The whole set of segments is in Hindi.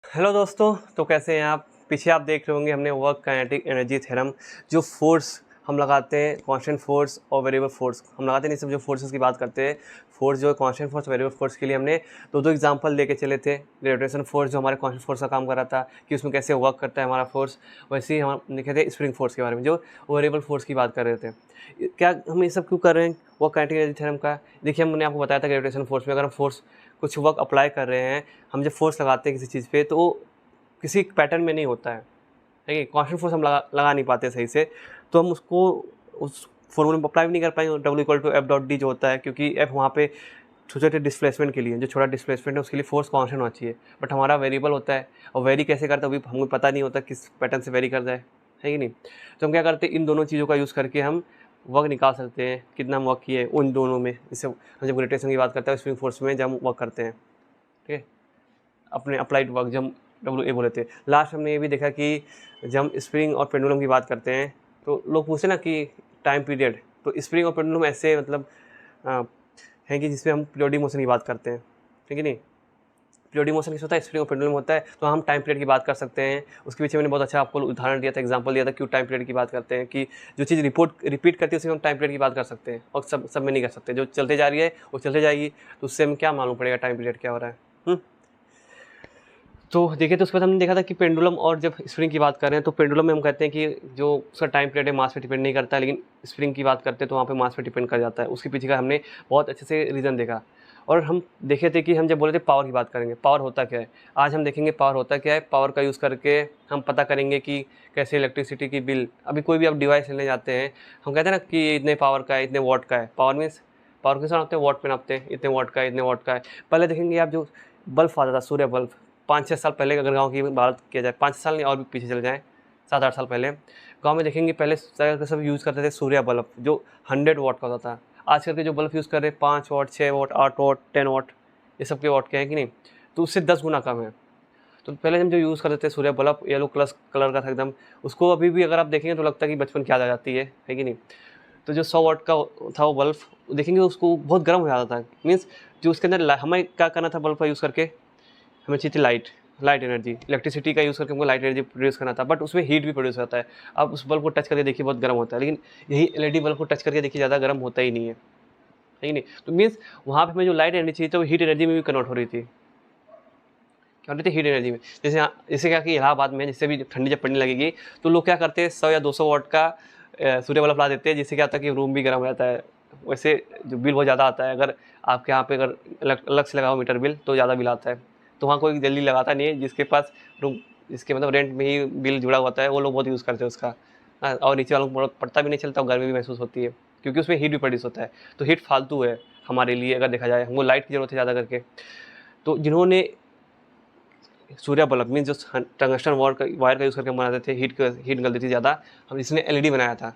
हेलो दोस्तों, तो कैसे हैं आप। पीछे आप देख रहे होंगे हमने वर्क काइनेटिक एनर्जी थ्योरम, जो फोर्स हम लगाते हैं, कांस्टेंट फोर्स और वेरिएबल फोर्स हम लगाते हैं। नहीं, सब जो फोर्सेस की बात करते हैं, फोर्स जो है कांस्टेंट फोर्स वेरिएबल फोर्स के लिए हमने दो एग्जांपल लेके चले थे। ग्रेविटेशन फोर्स जो हमारे कांस्टेंट फोर्स का काम कर रहा था कि उसमें कैसे वर्क करता है हमारा फोर्स, वैसे ही हम लिखे थे स्प्रिंग फोर्स के बारे में जो वेरिएबल फोर्स की बात कर रहे थे। क्या हम ये सब क्यों कर रहे हैं वर्क काइनेटिक एनर्जी थ्योरम का? देखिए, हमने आपको बताया था ग्रेविटेशन फोर्स में अगर हम फोर्स कुछ वर्क अप्लाई कर रहे हैं, हम जब फोर्स लगाते हैं किसी चीज़ पे, तो वो किसी पैटर्न में नहीं होता है। देखिए, कांस्टेंट फोर्स हम लगा नहीं पाते सही से, तो हम उसको उस फॉर्मूले में अप्लाई भी नहीं कर पाएंगे W=F.D जो होता है, क्योंकि F वहाँ पे छोटे छोटे डिस्प्लेसमेंट के लिए, जो छोटा डिस्प्लेसमेंट है उसके लिए फोर्स कांस्टेंट होना चाहिए। बट हमारा वेरिएबल होता है, और वेरी कैसे करता है अभी हमको पता नहीं होता किस पैटर्न से वेरी कर जाए, है कि नहीं। तो हम क्या करते हैं, इन दोनों चीज़ों का यूज़ करके हम वर्क निकाल सकते हैं, कितना हम वर्क किए उन दोनों में। इससे हम जब ग्रेविटेशन की बात करते हैं स्प्रिंग फोर्स में जब हम वर्क करते हैं, ठीक है, अपने अप्लाइड वर्क जब WA बोले थे। लास्ट हमने ये भी देखा कि जब हम स्प्रिंग और पेंडुलम की बात करते हैं तो लोग पूछते हैं ना कि टाइम पीरियड, तो स्प्रिंग और पेंडुलम ऐसे मतलब हैं कि जिसमें हम पीरियोडिक मोशन की बात करते हैं, ठीक है नहीं। पीरियोडिक मोशन किस होता है, स्प्रिंग और पेंडुलम होता है, तो हम टाइम पीरियड की बात कर सकते हैं। उसके पीछे मैंने बहुत अच्छा आपको उदाहरण दिया था, एग्जांपल दिया था क्यों टाइम पीरियड की बात करते हैं, कि जो चीज़ रिपीट करती है उसमें हम टाइम पीरियड की बात कर सकते हैं, और सब में नहीं कर सकते। जो चलते जा रही है वो चलते जाएगी, तो उससे हमें क्या मालूम पड़ेगा टाइम पीरियड क्या हो रहा है। तो देखिए, तो उसके बाद हमने देखा था कि पेंडुलम और जब स्प्रिंग की बात कर रहे हैं तो पेंडुलम में हम कहते हैं कि जो उसका टाइम पीरियड है मास पे डिपेंड नहीं करता है, लेकिन स्प्रिंग की बात करते हैं तो वहाँ पे मास पे डिपेंड कर जाता है। उसके पीछे का हमने बहुत अच्छे से रीज़न देखा। और हम देखे थे कि हम जब बोले थे पावर की बात करेंगे, पावर होता क्या है, आज हम देखेंगे पावर होता क्या है। पावर का यूज़ करके हम पता करेंगे कि कैसे इलेक्ट्रिसिटी की बिल, अभी कोई भी आप डिवाइस लेने जाते हैं, हम कहते हैं ना कि ये इतने पावर का है, इतने वॉट का है। पावर मीन्स पावर किस नापते हैं, वॉट पे नापते हैं, इतने वॉट का है, इतने वॉट का है। पहले देखेंगे आप जो बल्ब आता था, सूर्य बल्ब, 5-6 साल पहले अगर गाँव की बात किया जाए, 5 साल नहीं और भी पीछे चले जाएँ, 7-8 साल पहले गाँव में देखेंगे पहले सब यूज़ करते थे सूर्य बल्ब, जो 100 वाट का होता था। आजकल के जो बल्ब यूज़ कर रहे हैं 5 वाट, 6 वाट, 8 वाट, 10 वाट, ये सब के वाट के हैं कि नहीं, तो उससे 10 गुना कम है। तो पहले हम जो यूज़ करते थे सूर्य बल्ब, येलो कलर का था एकदम, उसको अभी भी अगर आप देखेंगे तो लगता है कि बचपन की याद आ जाती है कि नहीं। तो जो 100 वाट का था वो बल्ब, देखेंगे उसको बहुत गर्म हो जाता था। मीन्स जो उसके अंदर हमें क्या करना था बल्ब का यूज़ करके, हमें चाहिए थी लाइट एनर्जी, इलेक्ट्रिसिटी का यूज़ करके हमको लाइट एनर्जी प्रोड्यूस करना था, बट उसमें हीट भी प्रोड्यूस होता है। आप उस बल्ब को टच करके देखिए बहुत गर्म होता है, लेकिन यही LED बल्ब को टच करके देखिए ज़्यादा गर्म होता ही नहीं है कि नहीं। तो मीन्स वहाँ पे हमें जो लाइट एनर्जी चाहिए तो हीट एनर्जी में भी कन्वर्ट हो रही थी, क्या हो रही थी, हीट एनर्जी में। जैसे क्या कि इलाहाबाद में जिससे भी ठंडी जब पड़ने लगेगी तो लोग क्या करते हैं 100 या 200 वाट का सूर्य बल्ब ला देते हैं, जिससे क्या होता है कि रूम भी गर्म रहता है। वैसे जो बिल बहुत ज़्यादा आता है, अगर आपके यहाँ पे अगर अलग से लगाओ मीटर बिल तो ज़्यादा बिल आता है। तो वहाँ कोई जल्दी लगाता नहीं है, जिसके पास रूम, जिसके मतलब रेंट में ही बिल जुड़ा होता है, वो लोग बहुत यूज़ करते हैं उसका। और नीचे वालों को पड़ता भी नहीं चलता और गर्मी भी महसूस होती है, क्योंकि उसमें हीट भी प्रोड्यूस होता है। तो हीट फालतू है हमारे लिए, अगर देखा जाए हमको लाइट की ज़रूरत है ज़्यादा करके। तो जिन्होंने सूर्य बल्ब मीन जो टंगस्टन वायर का यूज़ करके बनाते थे, हीट निकलती थी ज़्यादा, हम इसने LED बनाया था।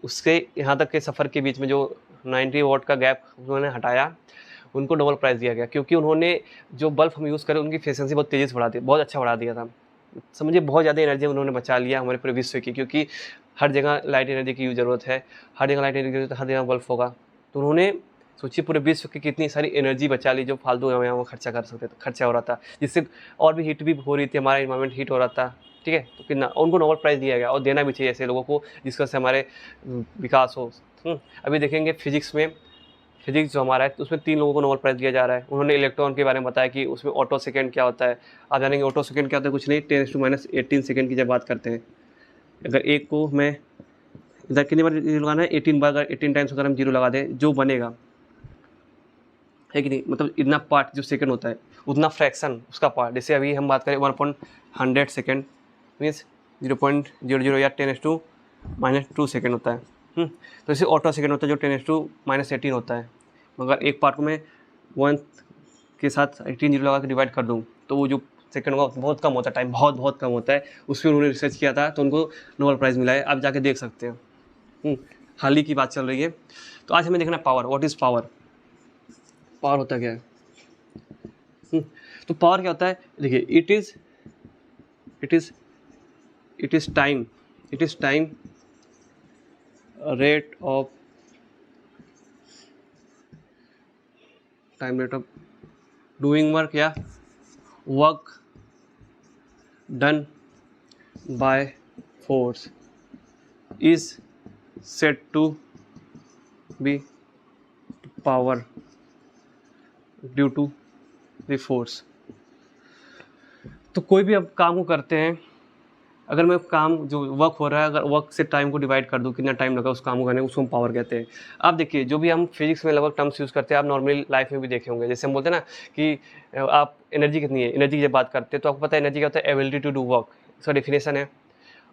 उसके यहाँ तक के सफ़र के बीच में जो 90 वाट का गैप उन्होंने हटाया, उनको नोबेल प्राइज़ दिया गया, क्योंकि उन्होंने जो बल्ब हम यूज़ करें उनकी एफिशिएंसी बहुत तेज़ी से बढ़ा दी, बहुत अच्छा बढ़ा दिया था। समझिए बहुत ज़्यादा एनर्जी उन्होंने बचा लिया हमारे पूरे विश्व की, क्योंकि हर जगह लाइट एनर्जी की ज़रूरत है, हर जगह लाइट एनर्जी की ज़रूरत है, हर जगह बल्ब होगा। तो उन्होंने सोचिए पूरे विश्व की कितनी सारी एनर्जी बचा ली, जो फालतू हम यहाँ खर्चा कर सकते थे, खर्चा हो रहा था, जिससे और भी हीट भी हो रही थी, हमारा इन्वायरमेंट हीट हो रहा था, ठीक है। तो कितना उनको नोबेल प्राइज़ दिया गया, और देना भी चाहिए ऐसे लोगों को जिसका से हमारे विकास हो। अभी देखेंगे फिजिक्स में, फिजिक्स जो हमारा है तो उसमें 3 लोगों को नोबेल प्राइज़ दिया जा रहा है। उन्होंने इलेक्ट्रॉन के बारे में बताया कि उसमें ऑटो सेकेंड क्या होता है। आप जानेंगे ऑटो सेकेंड क्या होता है, कुछ नहीं, 10⁻18 सेकेंड की जब बात करते हैं, अगर एक को मैं इधर कितनी बार जीरो लगाना है, 18 बार, अगर 18 टाइम्स अगर हम जीरो लगा दें जो बनेगा, है कि नहीं, मतलब इतना पार्ट जो सेकंड होता है उतना फ्रैक्शन उसका पार्ट। जैसे अभी हम बात करें 1/100 सेकेंड मीन्स 0.00 या 10⁻² सेकेंड होता है। तो जैसे ऑटो सेकेंड होता है जो 10⁻18 होता है, मगर एक पार्ट को मैं 1 के साथ 18 जीरो लगा के डिवाइड कर दूँ तो वो जो सेकंड होगा बहुत कम होता है, टाइम बहुत बहुत कम होता है। उस पर उन्होंने रिसर्च किया था तो उनको नोबेल प्राइज़ मिला है, आप जाके देख सकते हैं। हाल ही की बात चल रही है। तो आज हमें देखना power, what is power, power होता क्या है। तो पावर क्या होता है, देखिए it is it is time rate of doing work या work done by force is set to be power due to the force. तो कोई भी अब काम को करते हैं, अगर मैं काम जो वर्क हो रहा है, अगर वर्क से टाइम को डिवाइड कर दूं, कितना टाइम लगा उस काम को करने, उसको हम पावर कहते हैं। आप देखिए, जो भी हम फिजिक्स में लगभग टर्म्स यूज़ करते हैं, आप नॉर्मली लाइफ में भी देखे होंगे। जैसे हम बोलते हैं ना कि आप एनर्जी कितनी है, एनर्जी की जब बात करते हैं तो आपको पता है एनर्जी क्या होता है, एबिलिटी टू डू वर्क, इसका डेफिनेशन है।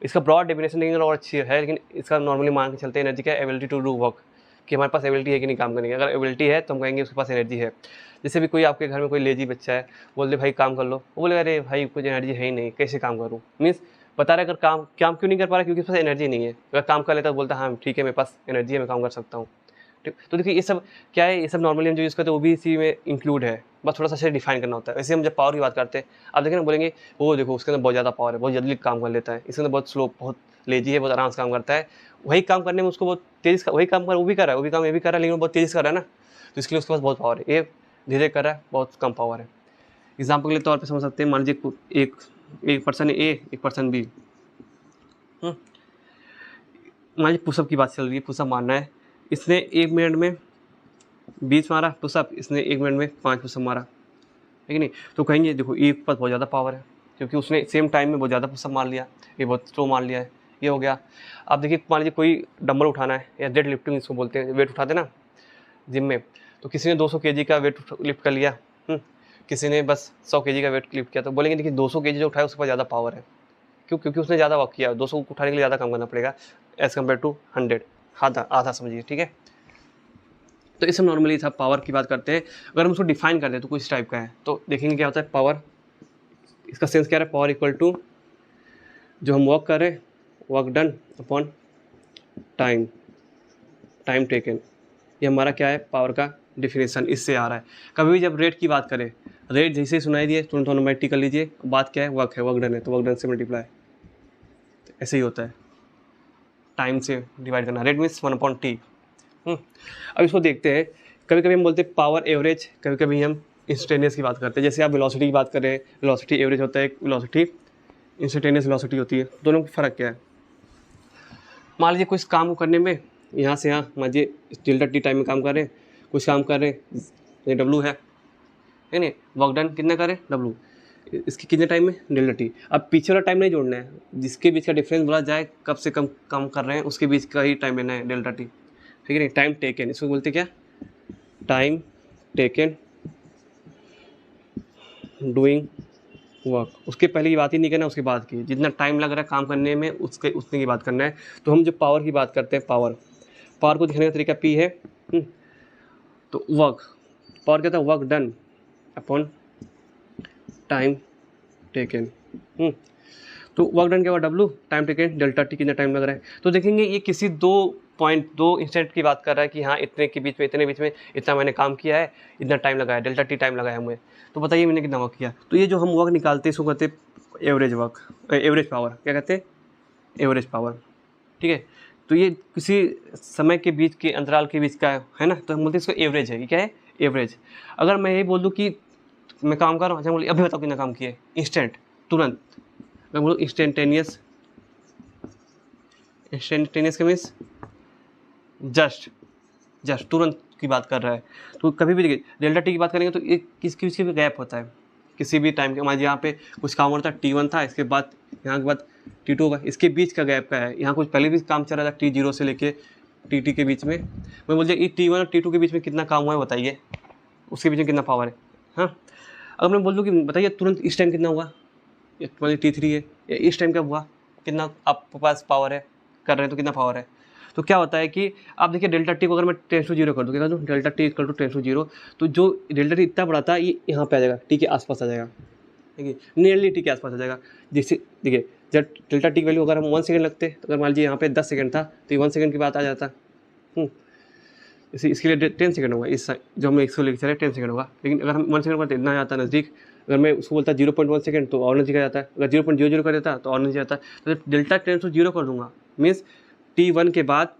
इसका ब्रॉड डेफिनेशन लेकिन और अच्छी है, लेकिन इसका नॉर्मली मान के चलते हैं एनर्जी का एबिलिटी टू डू वर्क, कि हमारे पास एबिलिटी है कि नहीं काम करने की। अगर एबिलिटी है तो हम कहेंगे उसके पास एनर्जी है। जैसे भी कोई आपके घर में कोई लेजी बच्चा है, बोल दे भाई काम कर लो, वो बोलेगा अरे भाई कुछ एनर्जी है ही नहीं, कैसे काम करूँ। मीन्स बता रहा है अगर काम काम क्यों नहीं कर पा रहा, क्योंकि उसके पास एनर्जी नहीं है। अगर काम कर लेता तो बोलता हाँ ठीक है मेरे पास एनर्जी है, मैं काम कर सकता हूँ। ठीक, तो देखिए ये सब क्या है, ये सब नॉर्मली हम जो यूज़ करते हैं वो भी इसी में इंक्लूड है, बस थोड़ा सा से डिफाइन करना होता है। वैसे हम जब पावर की बात करते हैं, आप देखें ना, बोलेंगे वो देखो उसके अंदर बहुत ज़्यादा पावर है, बहुत जल्दी काम कर लेता है, इसके अंदर बहुत स्लो, बहुत लेजी है, बहुत आराम से काम करता है। वही काम करने में उसको बहुत तेज़, वही काम कर वो भी कर रहा है, वो भी काम ये भी कर रहा है, लेकिन वो बहुत तेज़ कर रहा है ना, तो इसके लिए उसके पास बहुत पावर है। ये धीरे कर रहा है, बहुत कम पावर है। एग्जाम्पल के तौर पर समझ सकते हैं, मान लीजिए एक पर्सन ए, एक पर्सन बी। मान लीजिए पुशअप की बात चल रही है, पुशअप मारना है, इसने 1 मिनट में 20 मारा पुशअप, इसने 1 मिनट में 5 पुशअप मारा, है कि नहीं। तो कहेंगे देखो ए के पास बहुत ज़्यादा पावर है, क्योंकि उसने सेम टाइम में बहुत ज़्यादा पुशअप मार लिया, ये बहुत स्लो मार लिया है, ये हो गया। आप देखिए, मान लीजिए कोई डंबल उठाना है, या डेड लिफ्टिंग इसको बोलते हैं, वेट उठाते ना जिम में, तो किसी ने 200 kg का वेट लिफ्ट कर लिया, किसी ने बस 100 kg का वेट लिफ्ट किया, तो बोलेंगे देखिए 200 kg जो उठाया उसके पास ज़्यादा पावर है। क्यों? क्योंकि उसने ज़्यादा वर्क किया, 200 को उठाने के लिए ज़्यादा काम करना पड़ेगा एज़ कम्पेयर टू 100, आधा समझिए, ठीक है। तो इस नॉर्मली था पावर की बात करते हैं। अगर हम उसको डिफाइन करते हैं तो कुछ टाइप का है, तो देखेंगे क्या होता है पावर। इसका सेंस क्या है, पावर इक्वल टू जो हम वर्क कर रहे हैं, work done upon time taken. ये हमारा क्या है, पावर का डिफिनेशन इससे आ रहा है। कभी भी जब रेट की बात करें, रेट जैसे ही सुनाई दिए तुरंत ऑटोमेटिक कर लीजिए, बात क्या है, वर्क है, वर्क डन है, तो वर्क डन से मल्टीप्लाई, ऐसे ही होता है, टाइम से डिवाइड करना। Rate means 1/t। अब इसको देखते हैं, कभी कभी हम बोलते हैं पावर एवरेज, कभी कभी हम इंस्टेंटेनियस की बात करते हैं। जैसे आप वेलोसिटी की बात करें, वेलोसिटी एवरेज होता है, वेलोसिटी इंस्टेंटेनियस वेलोसिटी होती है, दोनों में फ़र्क क्या है। मान लीजिए कुछ काम को करने में यहाँ से यहाँ, मान लीजिए डेल्टा टी टाइम में काम कर रहे हैं, कुछ काम कर रहे हैं, ये डब्लू है नहीं, वर्क डन कितना करें, डब्लू, इसके कितने टाइम में, डेल्टा टी। अब पीछे वाला टाइम नहीं जोड़ना है, जिसके बीच का डिफरेंस बोला जाए, कब से कम काम कर रहे हैं उसके बीच का ही टाइम लेना है, डेल्टा टी, ठीक है नहीं। टाइम टेकन, इसको बोलते क्या, टाइम टेकन डूइंग वर्क। उसके पहले की बात ही नहीं करना, उसके बाद की, जितना टाइम लग रहा है काम करने में उसके उतने की बात करना है। तो हम जो पावर की बात करते हैं, पावर को दिखाने का तरीका पी है। तो वर्क, पावर क्या था, work done upon time taken. तो वर्क डन क्या हुआ, W, time taken delta T, कितना टाइम लग रहा है। तो देखेंगे ये किसी दो इंस्टेंट की बात कर रहा है कि हाँ इतने के बीच में, इतने बीच में इतना मैंने काम किया है, इतना टाइम लगा है, डेल्टा टी टाइम लगा है हमें। तो बताइए मैंने कितना वर्क किया। तो ये जो हम वर्क निकालते हैं इसको कहते हैं एवरेज वर्क, एवरेज पावर, क्या कहते हैं, एवरेज पावर, ठीक है। तो ये किसी समय के बीच के अंतराल के बीच का है ना, तो हम बोलते हैं इसको एवरेज है। ये क्या है, एवरेज। अगर मैं ये बोल दूँ कि मैं काम कर रहा हूँ, अच्छा बोलिए अभी बताओ कितना काम किया है, इंस्टेंट, तुरंत। मैं बोलूँ इंस्टेंटेनियस के मीन्स जस्ट तुरंत की बात कर रहा है। तो कभी भी देखिए डेल्टा टी की बात करेंगे तो एक किसकी भी गैप होता है, किसी भी टाइम के। मान यहाँ पे कुछ काम हो रहा था, T1 था, इसके बाद यहाँ के बाद T2 होगा, इसके बीच का गैप का है। यहाँ कुछ पहले भी काम चल रहा था T0 से लेके TT के बीच में। मैं बोलते ये T1 और T2 के बीच में कितना काम हुआ है बताइए, उसके बीच में कितना पावर है। हाँ, अगर मैं बोल दूँ कि बताइए तुरंत इस टाइम कितना हुआ, मान T3 है, या इस टाइम क्या हुआ, कितना आपके पास पावर है, कर रहे हैं तो कितना पावर है। तो क्या होता है कि आप देखिए डेल्टा टी को अगर मैं 10/0 कर दूँ, क्या कर दूँ, डेल्टा टी इक्वल टू 10/0, तो जो डेल्टा टी इतना बड़ा था ये यहाँ पे आ जाएगा, टी के आसपास आ जाएगा, ठीक है, नियरली टी के आसपास आ जाएगा। जिससे देखिए जब डेल्टा टी की वैल्यू अगर हम 1 सेकंड लगते, तो अगर मान लीजिए यहाँ पे 10 सेकंड था तो ये 1 सेकंड की बात आ जाता। इसके लिए 10 सेकंड होगा, इस जो हमने इसको लेकर चले 10 सेकंड होगा, लेकिन अगर हम 1 सेकंड करते इतना जाता नज़दीक। अगर मैं उसको बोलता 0.1 सेकंड तो और नज़दीक आ जाता है, अगर 0.00 कर देता तो और नज़दीक आता है। तो डेल्टा 10/0 कर दूंगा, मीन्स T1 के बाद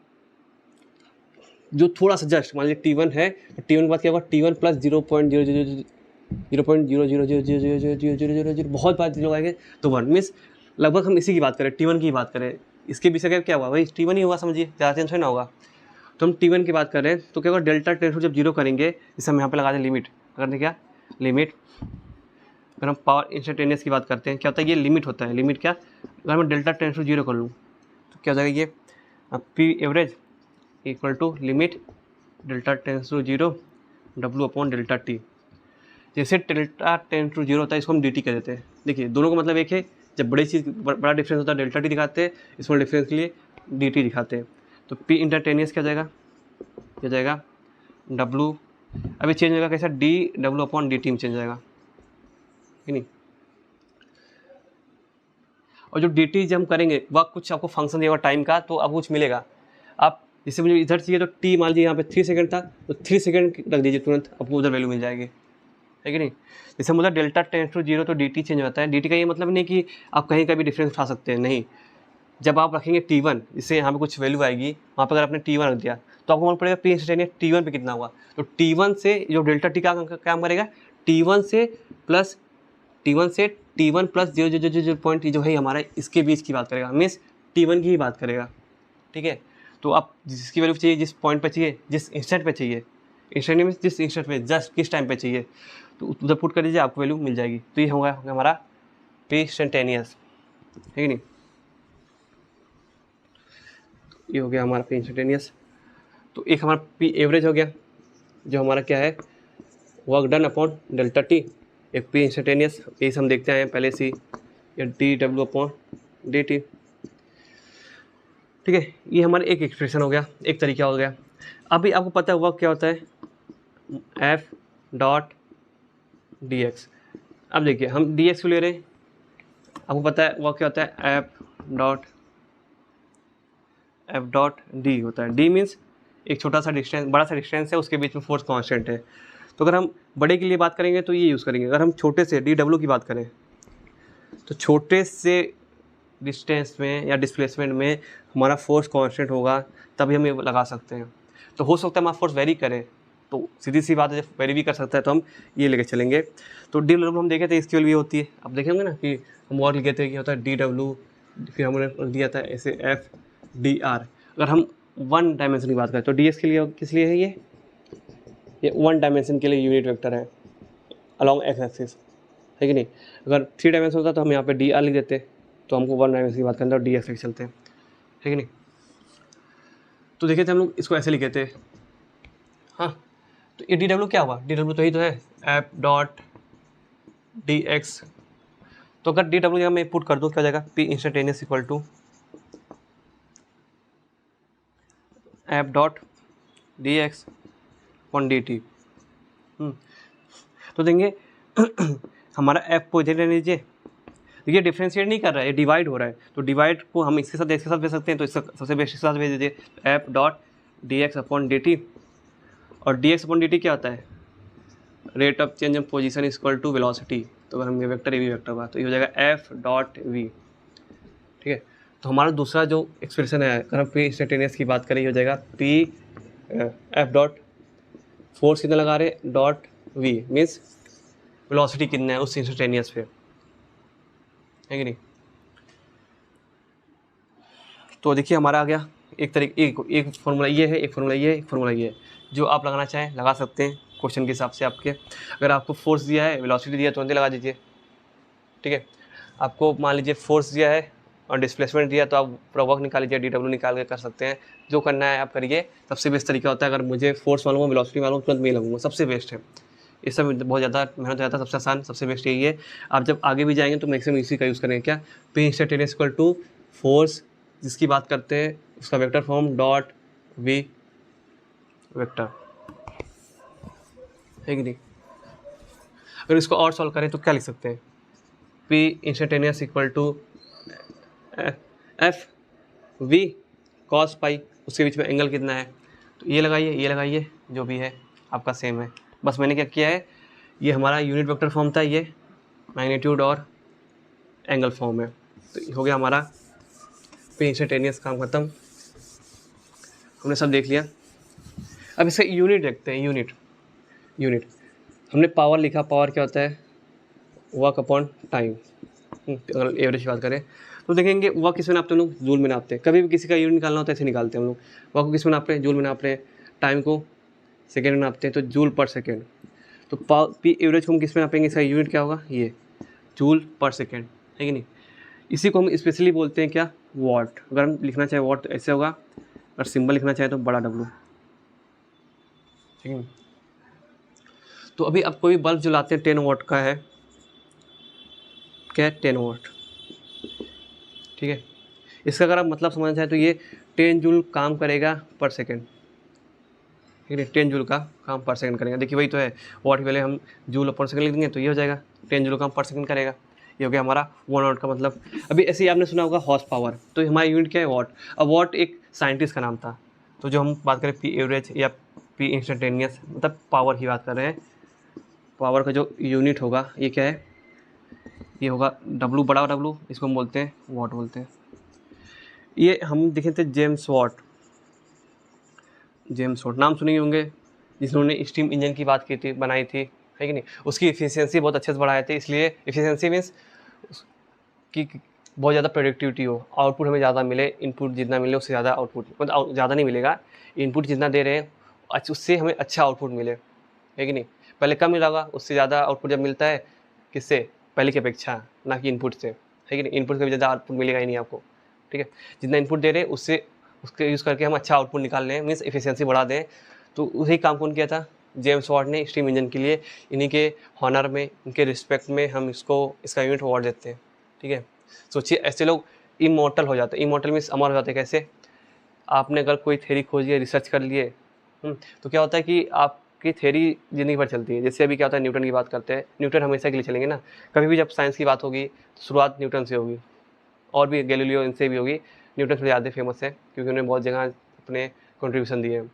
जो थोड़ा सा जस्ट, मान लीजिए T1 है, तो T1 के बाद क्या होगा, T1 प्लस 0.000 0.00000000 बहुत बार जीरो आएंगे तो 1 मीन्स लगभग हम इसी की बात करें, T1 की बात करें, इसके बीच से क्या हुआ भाई, T1 ही हुआ, समझिए, ज़्यादा टेंशन ना होगा। तो हम T1 की बात कर रहे हैं तो क्या होगा, डेल्टा टेंस जब जीरो करेंगे, इसे हम यहाँ पे लगा दें लिमिट, अगर दें क्या लिमिट, अगर हम पावर इंस्टेंटेनियस की बात करते हैं क्या होता है, ये लिमिट होता है, लिमिट क्या, अगर मैं डेल्टा टेंस टू जीरो कर लूँ तो क्या हो जाएगा, ये P average equal to limit delta tends to zero W upon delta T. जैसे डेल्टा टेंस टू जीरो होता है इसको हम डी टी कह देते हैं। देखिए दोनों का मतलब एक है, जब बड़ी चीज़ बड़ा डिफरेंस होता है डेल्टा टी दिखाते हैं, स्मॉल डिफरेंस के लिए डी टी दिखाते हैं। तो पी इंस्टेंटेनियस क्या जाएगा, क्या जाएगा डब्लू, अभी चेंज होगा कैसा, D W upon D T में चेंज जाएगा, है नहीं। और जो डी टी जब हम करेंगे वह कुछ आपको फंक्शन देगा टाइम का, तो आपको कुछ मिलेगा। आप जैसे मुझे इधर चाहिए तो टी मान लीजिए यहाँ पे 3 सेकंड था तो 3 सेकंड रख दीजिए, तुरंत आपको उधर वैल्यू मिल जाएगी, है कि नहीं। जैसे मतलब डेल्टा टेंस टू जीरो तो डी टी चेंज होता है। डी टी का ये मतलब नहीं कि आप कहीं का भी डिफरेंस उठा सकते हैं, नहीं। जब आप रखेंगे T1, इससे यहाँ पे कुछ वैल्यू आएगी, वहाँ पर अगर आपने T1 रख दिया तो आपको मालूम पड़ेगा पी इंस्टेंटेनियस T1 पे कितना हुआ। तो T1 से जो डेल्टा टी का काम करेगा, T1 से प्लस T1 प्लस 0.0 जो है हमारा, इसके बीच की बात करेगा, मीन्स T1 की ही बात करेगा, ठीक है। तो आप जिसकी वैल्यू चाहिए, जिस पॉइंट पे चाहिए, जिस इंस्टेंट पे चाहिए, इंस्टेंट मीन्स जिस इंस्टेंट पे, जस्ट किस टाइम पे चाहिए, तो उधर पुट कर दीजिए, आपको वैल्यू मिल जाएगी। तो ये होगा हमारा पी इंस्टेंटेनियस, है कि नहीं। ये हो गया हमारा पी इंस्टेंटेनियस। तो एक हमारा पी एवरेज हो गया, जो हमारा क्या है, work done upon delta T. एक पी इंस्टेंटेनियस, ये हम देखते हैं पहले से, या D W upon D T, ठीक है। ये हमारा एक एक्सप्रेशन हो गया, एक तरीका हो गया। अभी आपको पता है वर्क क्या होता है, एफ डॉट डी एक्स। अब देखिए हम डी एक्स को ले रहे हैं, आपको पता है वर्क क्या होता है, एफ डॉट डी होता है। डी मीन्स एक छोटा सा डिस्टेंस, बड़ा सा डिस्टेंस है, उसके बीच में फोर्स कांस्टेंट है। तो अगर हम बड़े के लिए बात करेंगे तो ये यूज़ करेंगे। अगर हम छोटे से डी डब्ल्यू की बात करें तो छोटे से डिस्टेंस में या डिस्प्लेसमेंट में हमारा फोर्स कांस्टेंट होगा, तभी हम ये लगा सकते हैं। तो हो सकता है हमारा फोर्स वेरी करे, तो सीधी सी बात है, जब वेरी भी कर सकता है तो हम ये लेके चलेंगे। तो डी डब्ल्यू हम देखे थे, इसकी वैल्यू होती है, अब देखेंगे ना कि हम और लिखे थे कि होता है डी डब्ल्यू, फिर हमने दिया था ऐसे एफ डी आर। अगर हम वन डायमेंशन की बात करें तो डी एक्स के लिए किस लिए है, ये वन डायमेंशन के लिए यूनिट वेक्टर है अलॉन्ग एक्स एक्सिस, है कि नहीं। अगर 3 डायमेंशन होता तो हम यहाँ पे डी आर लिख देते, तो हमको 1 डायमेंशन की बात करते हैं और डी एक्स चलते हैं, है कि नहीं। तो देखे थे हम लोग इसको ऐसे लिखे थे, हाँ। तो ये डी डब्ल्यू क्या हुआ, डी डब्ल्यू तो यही तो है, एफ डॉट डी एक्स। तो अगर डी डब्ल्यू मैं पुट कर दूँ क्या हो जाएगा, P instantaneous equal to F dot D X upon D T. तो देंगे हमारा एफ को इधर रहने दीजिए, देखिए डिफ्रेंशिएट नहीं कर रहा है, ये डिवाइड हो रहा है। तो डिवाइड को हम इसके साथ भेज सकते हैं, तो इसका सबसे बेस्ट के साथ भेज दीजिए, F dot D X upon D T. और D X upon D T क्या होता है, rate of change of position is equal to velocity. तो अगर हम ये वेक्टर ए वी वेक्टर हुआ तो ये हो जाएगा एफ डॉट वी, ठीक है। तो हमारा दूसरा जो एक्सप्रेशन है, अगर हम पी इंस्टेंटेनियस की बात करें, ये हो जाएगा पी एफ डॉट फोर्स कितना लगा रहे, डॉट वी मीन्स वेलोसिटी कितना है उस इंस्टेंटेनियस पे, है कि नहीं। तो देखिए हमारा आ गया एक तरीके, एक फॉर्मूला ये है, एक फॉर्मूला ये है, एक फॉर्मूला ये है। जो आप लगाना चाहें लगा सकते हैं क्वेश्चन के हिसाब से आपके। अगर आपको फोर्स दिया है, वेलोसिटी दिया है, तुरंत लगा दीजिए, ठीक है। आपको मान लीजिए फोर्स दिया है और डिस्प्लेसमेंट दिया, तो आप पूरा वर्क निकाल लीजिए, डी डब्ल्यू निकाल के कर सकते हैं। जो करना है आप करिए, सबसे बेस्ट तरीका होता है। अगर मुझे फोर्स मालूम हो, वेलोसिटी मालूम, तुरंत मैं लगूंगा, सबसे बेस्ट है। ये सब बहुत ज़्यादा मेहनत हो जाता है, सबसे आसान, सबसे बेस्ट यही है। आप जब आगे भी जाएंगे तो मैक्सिमम इसी का यूज़ करेंगे, क्या, P instantaneous equal to force जिसकी बात करते हैं उसका vector form dot V vector, है कि नहीं। अगर इसको और सॉल्व करें तो क्या लिख सकते हैं, P instantaneous equal to F V cos pi, उसके बीच में एंगल कितना है, तो ये लगाइए, जो भी है आपका सेम है। बस मैंने क्या किया है, ये हमारा यूनिट वेक्टर फॉर्म था, ये मैग्नीट्यूड और एंगल फॉर्म है। तो हो गया हमारा पे इंस्टेंटेनियस, काम खत्म, हमने सब देख लिया। अब इसका यूनिट देखते हैं, यूनिट हमने पावर लिखा, पावर क्या होता है, वर्क अपॉन टाइम। अगर एवरेज की बात करें तो देखेंगे वर्क किस में नापते हैं हम लोग, जूल में नापते हैं। कभी भी किसी का यूनिट निकालना होता है ऐसे निकालते हैं हम लोग। वर्क को किस में नाप रहे हैं, जूल में नाप रहे हैं। टाइम को सेकेंड में नापते हैं तो जूल पर सेकेंड। तो पी एवरेज को हम किस में नापेंगे, इसका यूनिट क्या होगा, ये जूल पर सेकेंड, है कि नहीं। इसी को हम स्पेशली बोलते हैं क्या, वॉट। अगर हम लिखना चाहे वॉट तो ऐसे होगा, अगर सिंबल लिखना चाहे तो बड़ा W, ठीक है। तो अभी अब कोई बल्ब जो लाते हैं 10 वाट का है, क्या है, 10 वाट, ठीक है। इसका अगर आप मतलब समझना चाहें तो ये 10 जूल काम करेगा पर सेकेंड, ठीक है। 10 जूल का काम पर सेकंड करेगा। देखिए वही तो है, वाट की वैल्यू हम जूल पर सेकंड लिख देंगे तो ये हो जाएगा 10 जूल काम पर सेकंड करेगा। ये हो गया हमारा 1 वाट का मतलब। अभी ऐसे ही आपने सुना होगा हॉर्स पावर, तो हमारा यूनिट क्या है, वाट। अब वाट एक साइंटिस्ट का नाम था। तो जो हम बात करें पी एवरेज या पी इंस्टेंटेनियस, मतलब पावर की बात कर रहे हैं, पावर का जो यूनिट होगा ये क्या है, ये होगा W, बड़ा W, इसको हम बोलते हैं वाट बोलते हैं। ये हम देखे थे जेम्स वाट, जेम्स वाट नाम सुने होंगे, जिन्होंने स्टीम इंजन की बात की थी, बनाई थी, है कि नहीं। उसकी एफिशिएंसी बहुत अच्छे से बढ़ाए थे, इसलिए एफिशिएंसी मीन्स कि बहुत ज़्यादा प्रोडक्टिविटी हो, आउटपुट हमें ज़्यादा मिले, इनपुट जितना मिले उससे ज़्यादा आउटपुट, मतलब ज़्यादा नहीं मिलेगा, इनपुट जितना दे रहे हैं उससे हमें अच्छा आउटपुट मिले, है कि नहीं। पहले कम मिला होगा, उससे ज़्यादा आउटपुट जब मिलता है, किससे, पहले की अपेक्षा, ना कि इनपुट से, है कि नहीं। इनपुट से भी ज़्यादा आउटपुट मिलेगा ही नहीं आपको, ठीक है। जितना इनपुट दे रहे हैं उससे उसके यूज़ करके हम अच्छा आउटपुट निकाल लें, मीन्स एफिशिएंसी बढ़ा दें। तो वही काम कौन किया था, जेम्स वाट ने स्टीम इंजन के लिए। इन्हीं के हॉनर में, इनके रिस्पेक्ट में हम इसका यूनिट अवार्ड देते हैं, ठीक है। सोचिए ऐसे लोग इमॉर्टल हो जाते हैं। इमॉर्टल मीन्स अमर हो जाते हैं। कैसे, आपने अगर कोई थ्योरी खोजी है, रिसर्च कर लिए, तो क्या होता है कि आपकी थ्योरी ज़िंदगी भर चलती है। जैसे अभी क्या होता है, न्यूटन की बात करते हैं, न्यूटन हमेशा के लिए चलेंगे ना। कभी भी जब साइंस की बात होगी तो शुरुआत न्यूटन से होगी, और भी गैलीलियो इनसे भी होगी। न्यूटन थोड़े ज़्यादा फेमस है क्योंकि उन्होंने बहुत जगह अपने कंट्रीब्यूशन दिए हैं।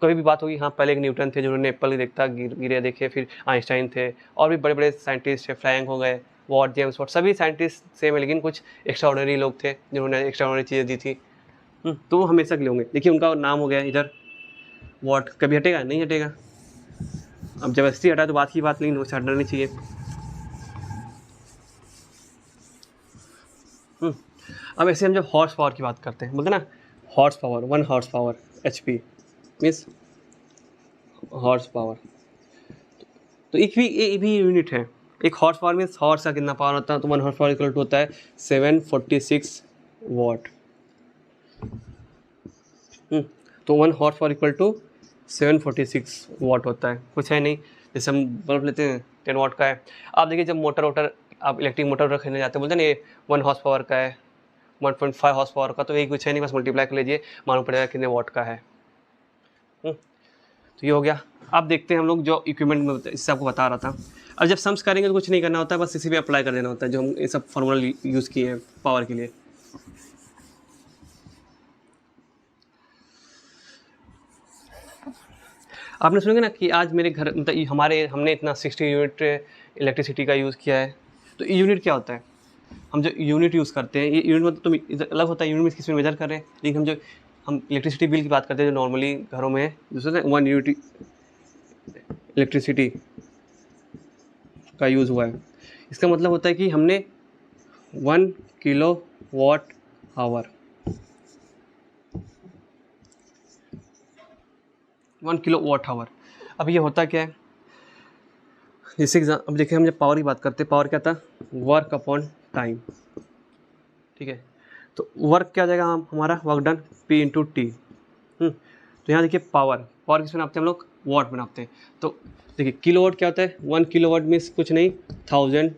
कभी भी बात होगी, हाँ पहले एक न्यूटन थे जिन्होंने एप्पल देखता गिरे देखे, फिर आइंस्टाइन थे, और भी बड़े बड़े साइंटिस्ट थे, फ्रैंक हो गए, वॉट, जेम्स वॉट, सभी साइंटिस्ट सेम है, लेकिन कुछ एक्स्ट्राऑर्डिनरी लोग थे जिन्होंने एक्स्ट्राऑर्डिनरी चीज़ें दी थी। तो वो हमेशा के लिए होंगे। देखिए उनका नाम हो गया इधर वॉट, कभी हटेगा नहीं, हटेगा। अब जबरदस्ती हटा तो बात की बात, लेकिन उससे हटना नहीं चाहिए। अब ऐसे हम जब हॉर्स पावर की बात करते हैं, बोलते ना horse power, 1 horse power, HP means horse power. तो एक भी यूनिट है। एक हॉर्स पावर मीन्स हॉर्स का कितना पावर होता है, तो 1 हॉर्स पावर इक्वल टू होता है 746 वाट। तो 1 हॉर्स पावर इक्वल टू 746 वाट होता है, कुछ है नहीं। जैसे हम बल्ब लेते हैं 10 वाट का है। आप देखिए जब मोटर आप इलेक्ट्रिक मोटर खरीदने जाते हैं, बोलते हैं ना ये 1 हॉर्स पावर का है, 1.5 हॉर्स पावर का, तो यही कुछ है नहीं, बस मल्टीप्लाई कर लीजिए, मालूम पड़ेगा कितने वाट का है। तो ये हो गया। अब देखते हैं हम लोग जो इक्विपमेंट में, इससे आपको बता रहा था। अब जब सम्स करेंगे तो कुछ नहीं करना होता है, बस इसी पे अप्लाई कर देना होता है, जो हम ये सब फार्मूला यूज़ किए हैं पावर के लिए। आपने सुनेंगे ना कि आज मेरे घर, मतलब हमने इतना 60 यूनिट इलेक्ट्रिसिटी का यूज़ किया है। तो ये यूनिट क्या होता है, हम जो यूनिट यूज़ करते हैं, ये यूनिट मतलब तो अलग होता है। यूनिट में किस में मेजर कर रहे हैं, लेकिन हम इलेक्ट्रिसिटी बिल की बात करते हैं, जो नॉर्मली घरों में दूसरे 1 यूनिट इलेक्ट्रिसिटी का यूज़ हुआ है। इसका मतलब होता है कि हमने 1 kilowatt hour, 1 kilowatt hour. अब ये होता क्या है, जैसे अब देखिए हम जब पावर की बात करते हैं, पावर क्या था, वर्क अपॉन टाइम, ठीक है। तो वर्क क्या हो जाएगा, हमारा work done P into T. तो यहाँ देखिए पावर किस में नापते हैं हम लोग, वाट में नापते हैं। तो देखिए किलो वाट क्या होता है, 1 किलो वाट मीन्स कुछ नहीं 1000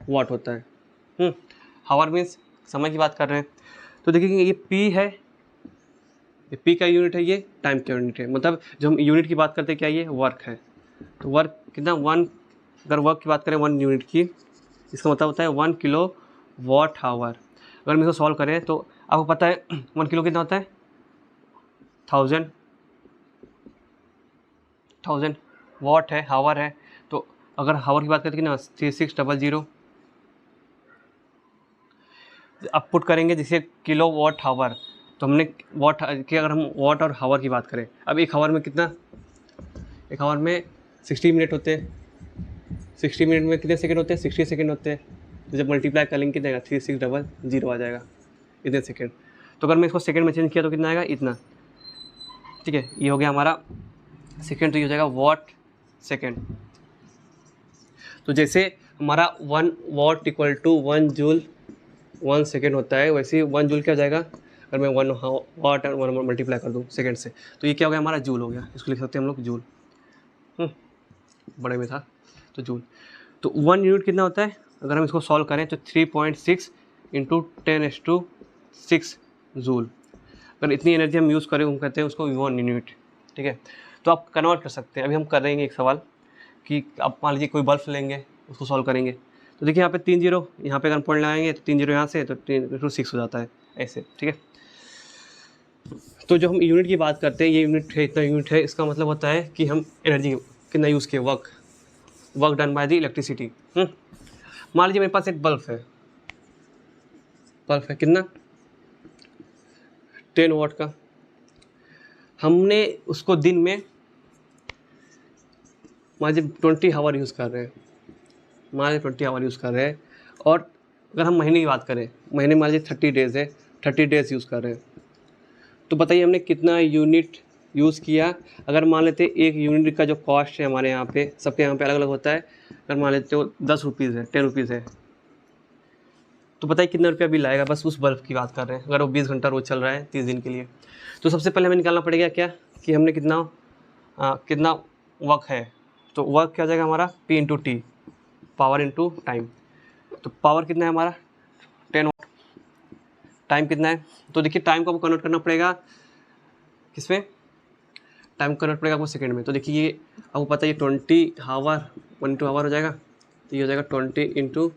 वाट होता है। हावर मीन्स समय की बात कर रहे हैं। तो देखिए ये P है, ये P का यूनिट है, ये टाइम का यूनिट है। मतलब जो हम यूनिट की बात करते हैं क्या, ये वर्क है। तो वर्क कितना, अगर वर्क की बात करें 1 यूनिट की, इसका मतलब होता है 1 किलो वाट आवर। अगर हम इसको सॉल्व करें तो आपको पता है 1 किलो कितना होता है, 1000 वाट है, हावर है। तो अगर हावर की बात करते हैं ना 3600, अब पुट करेंगे जैसे किलो वाट हावर, तो हमने वाट की, अगर हम वाट और हावर की बात करें, अब एक हावर में कितना, एक हावर में 60 मिनट होते हैं, 60 मिनट में कितने सेकंड होते हैं? 60 सेकंड होते हैं। तो जब मल्टीप्लाई करेंगे कितना आएगा? 3600 आ जाएगा, इतने सेकंड। तो अगर मैं इसको सेकंड में चेंज किया तो कितना आएगा? इतना। ठीक है, ये हो गया हमारा सेकंड, तो ये हो जाएगा वॉट सेकंड। तो जैसे हमारा 1 watt equal to 1 joule 1 second होता है, वैसे ही 1 जूल क्या हो जाएगा? अगर मैं 1 वॉट और 1 मल्टीप्लाई कर दूँ सेकेंड से, तो ये क्या हो गया? हमारा जूल हो गया। इसको लिख सकते हैं हम लोग जूल, बड़े में था तो जूल। तो 1 यूनिट कितना होता है? अगर हम इसको सॉल्व करें तो 3.6 इंटू 10⁶ जूल। अगर इतनी एनर्जी हम यूज़ करें, हम कहते हैं उसको 1 यूनिट। ठीक है, तो आप कन्वर्ट कर सकते हैं। अभी हम करेंगे एक सवाल कि आप मान लीजिए कोई बल्ब लेंगे, उसको सॉल्व करेंगे, तो देखिए यहाँ पे 3 जीरो, यहाँ पे अगर पॉइंट लगाएंगे तो 3 जीरो यहाँ से, तो 10⁶ हो जाता है ऐसे। ठीक है, तो जो हम यूनिट की बात करते हैं, ये यूनिट है, इतना यूनिट है, इसका मतलब होता है कि हम एनर्जी कितना यूज़ किए, work done by the electricity. मान लीजिए मेरे पास एक बल्ब है कितना? 10 वाट का। हमने उसको दिन में मान लीजिए 20 आवर यूज़ कर रहे हैं, और अगर हम महीने की बात करें, महीने मान लीजिए 30 डेज़ है, 30 डेज़ यूज़ कर रहे हैं, तो बताइए हमने कितना यूनिट यूज़ किया। अगर मान लेते एक यूनिट का जो कॉस्ट है हमारे यहाँ पे, सबके यहाँ पे अलग अलग होता है, अगर मान लेते हो 10 रुपीज़ है, 10 रुपीज़ है, तो बताइए कितना रुपया बिल आएगा। बस उस बल्ब की बात कर रहे हैं, अगर वो 20 घंटा रोज़ चल रहा है 30 दिन के लिए। तो सबसे पहले हमें निकालना पड़ेगा क्या, कि हमने कितना वर्क है। तो वर्क क्या हो जाएगा हमारा? P into T, power into time. तो पावर कितना है हमारा? 10 वाट। टाइम कितना है? तो देखिए टाइम को आपको कन्वर्ट करना पड़ेगा किसमें? टाइम कन्वर्ट पड़ेगा आपको सेकंड में। तो देखिए ये आपको पता है, ये 20 आवर 1 इंटू आवर हो जाएगा, तो ये हो जाएगा 20 इंटू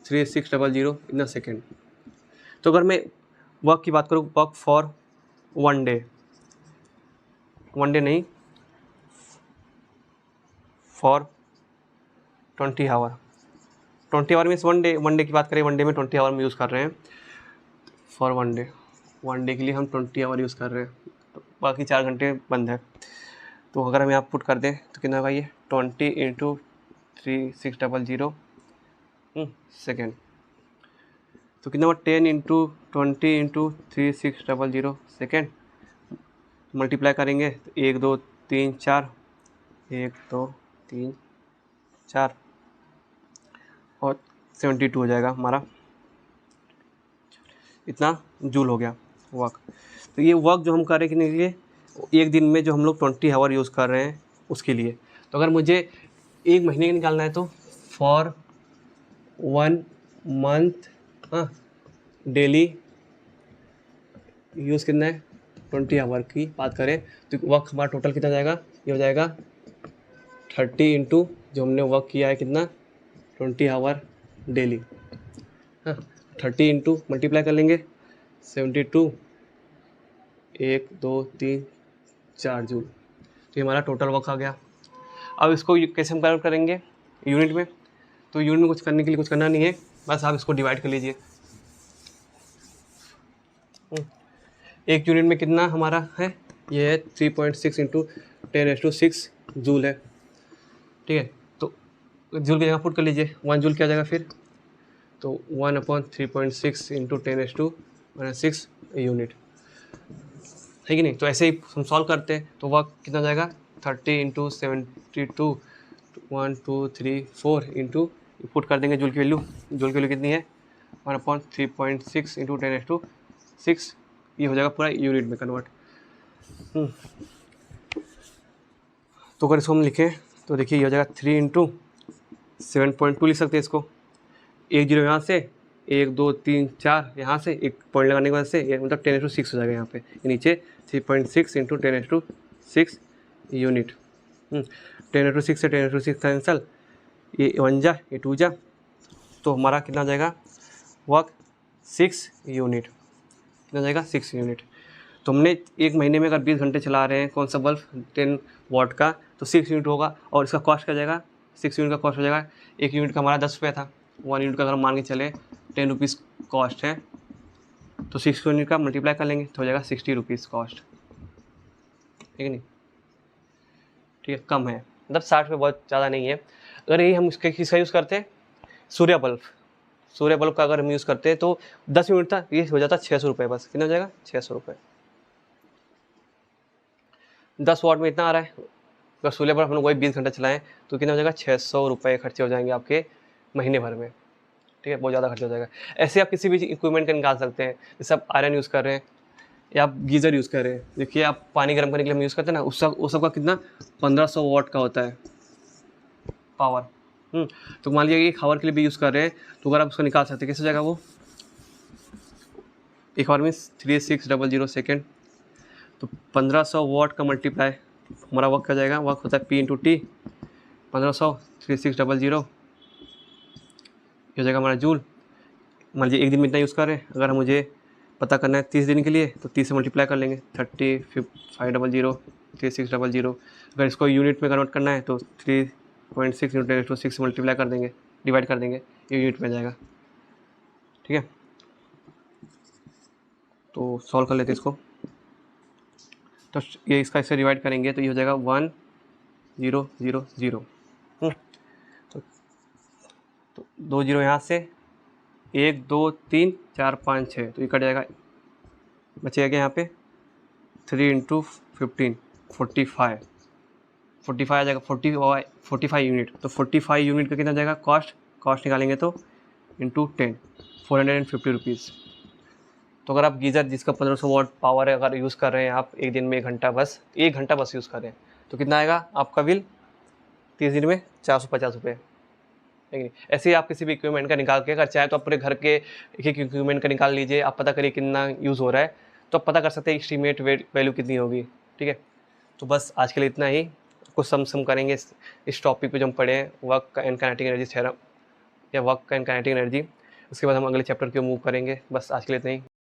3600 इतना सेकेंड। तो अगर मैं वर्क की बात करूँ, वर्क फॉर 1 डे, 1 डे नहीं, for 20 hour. 20 hour means 1 day, 1 day की बात करें, 1 डे में 20 आवर में यूज़ कर रहे हैं। फॉर 1 डे, 1 डे के लिए हम 20 आवर यूज़ कर रहे हैं, तो बाकी 4 घंटे बंद है। तो अगर हम यहाँ पुट कर दें तो कितना होगा? ये 20 इंटू 3600 सेकेंड। तो कितना हुआ? 10 इंटू 20 इंटू 3600 सेकेंड। मल्टीप्लाई करेंगे तो 1 2 3 4, 1 2 3 4 और 72 हो जाएगा हमारा, इतना जूल हो गया वर्क। तो ये वर्क जो हम कर रहे हैं कितने के लिए? एक दिन में जो हम लोग 20 आवर यूज़ कर रहे हैं उसके लिए। तो अगर मुझे एक महीने का निकालना है तो फॉर 1 मंथ डेली यूज़ कितना है? 20 आवर की बात करें तो वर्क हमारा टोटल कितना जाएगा? ये हो जाएगा 30 इंटू जो हमने वर्क किया है कितना? 20 आवर डेली। 30 इंटू मल्टीप्लाई कर लेंगे 72, 1 2 3 4 जूल। तो ये हमारा टोटल वर्क आ गया। अब इसको कैसे हम कन्वर्ट करेंगे यूनिट में? तो यूनिट में कुछ करने के लिए कुछ करना नहीं है, बस आप इसको डिवाइड कर लीजिए। एक यूनिट में कितना हमारा है? ये है 3.6 इंटू 10⁶ जूल है। ठीक है, तो जूल की जगह पुट कर लीजिए, 1 जूल क्या आ जाएगा फिर? तो 1/3.6 इंटू 10⁻⁻6 यूनिट है कि नहीं? तो ऐसे ही हम सॉल्व करते हैं तो वर्क कितना जाएगा? 30 इंटू 72, 1 2 3 4 इंटू पुट कर देंगे जूल की वैल्यू। जूल की वैल्यू कितनी है? 1/3.6 इंटू 10⁶, ये हो जाएगा पूरा यूनिट में कन्वर्ट। तो अगर इसको हम लिखें तो देखिए ये हो जाएगा 3 इंटू 7.2 लिख सकते हैं इसको। 1 जीरो यहाँ से, 1 2 3 4 यहाँ से, एक पॉइंट लगाने की वजह से ये मतलब 10⁶ हो जाएगा यहाँ पे। नीचे 3.6 इंटू 10⁶ यूनिट। 10⁶ से 10⁶ कैंसल, ये 1 जा, ये 2 जा, तो हमारा कितना जाएगा वर्क? 6 यूनिट। कितना जाएगा? 6 यूनिट। तो हमने एक महीने में अगर 20 घंटे चला रहे हैं कौन सा बल्ब 10 वाट का, तो 6 यूनिट होगा। और इसका कॉस्ट क्या जाएगा? 6 यूनिट का कॉस्ट हो जाएगा, एक यूनिट का हमारा 10 रुपये था, 1 यूनिट का अगर हम मान के चले 10 रुपीज़ कॉस्ट है, तो 6 यूनिट का मल्टीप्लाई कर लेंगे तो हो जाएगा 60 रुपीज़ कॉस्ट, ठीक है नहीं? ठीक है, कम है, मतलब 60 रुपये बहुत ज़्यादा नहीं है। अगर यही हम इसका किसका यूज़ करते हैं, सूर्य बल्ब, सूर्य बल्ब का अगर हम यूज़ करते हैं तो 10 यूनिट था, ये हो जाता 600 रुपये, बस कितना हो जाएगा 600 रुपये। 10 वाट में इतना आ रहा है, अगर सूर्य बल्ब हम लोग वही 20 घंटा चलाएँ तो कितना हो जाएगा 600 रुपये खर्चे हो जाएंगे आपके महीने भर में, ठीक है, बहुत ज़्यादा खर्चा हो जाएगा। ऐसे आप किसी भी इक्विपमेंट का निकाल सकते हैं, जैसे आप आयरन यूज़ कर रहे हैं या आप गीज़र यूज़ कर रहे हैं, देखिए आप पानी गर्म करने के लिए हम यूज़ करते हैं ना, उस सब का कितना 1500 वाट का होता है पावर। तो मान लीजिए एक हावर के लिए भी यूज़ कर रहे हैं, तो अगर आप उसको निकाल सकते हैं, कैसे हो जाएगा वो, एक हावर मीन्स 3600 सेकेंड, तो 1500 वाट का मल्टीप्लाई हमारा वर्क कर जाएगा, वर्क होता है P इंटू टी, 1500 3600 हो जाएगा हमारा जूल। मान लीजिए एक दिन में इतना यूज़ कर रहे हैं, अगर मुझे पता करना है 30 दिन के लिए तो 30 से मल्टीप्लाई कर लेंगे, 3500 3600। अगर इसको यूनिट में कन्वर्ट करना है तो 3.6 × 6 से मल्टीप्लाई कर देंगे, डिवाइड कर देंगे, ये यूनिट में जाएगा, ठीक है। तो सॉल्व कर लेते हैं इसको, तो ये इसका इससे डिवाइड करेंगे तो ये हो जाएगा 1000। तो 2 जीरो यहाँ से, 1 2 3 4 5 6, तो ये कट जाएगा, बचेगा क्या यहाँ पे 3 × 15 45 आ जाएगा, 45 यूनिट। तो 45 यूनिट का कितना जाएगा कॉस्ट निकालेंगे तो इंटू 10 450 रुपीज़। तो अगर आप गीज़र जिसका 1500 वाट पावर है अगर यूज़ कर रहे हैं आप एक दिन में 1 घंटा बस यूज़ कर रहे हैं तो कितना आएगा आपका बिल 30 दिन में 450 रुपये। नहीं, ऐसे ही आप किसी भी इक्विपमेंट का निकाल के, अगर चाहे तो अपने घर के एक एक इक्विपमेंट का निकाल लीजिए, आप पता करिए कितना यूज़ हो रहा है, तो आप पता कर सकते हैं एस्टीमेट वैल्यू कितनी होगी, ठीक है। तो बस आज के लिए इतना ही, कुछ सम करेंगे इस टॉपिक पे जो हम पढ़े हैं, work and kinetic energy theorem या वर्क एंड काइनेटिक एनर्जी। उसके बाद हम अगले चैप्टर की मूव करेंगे। बस आज के लिए इतना ही।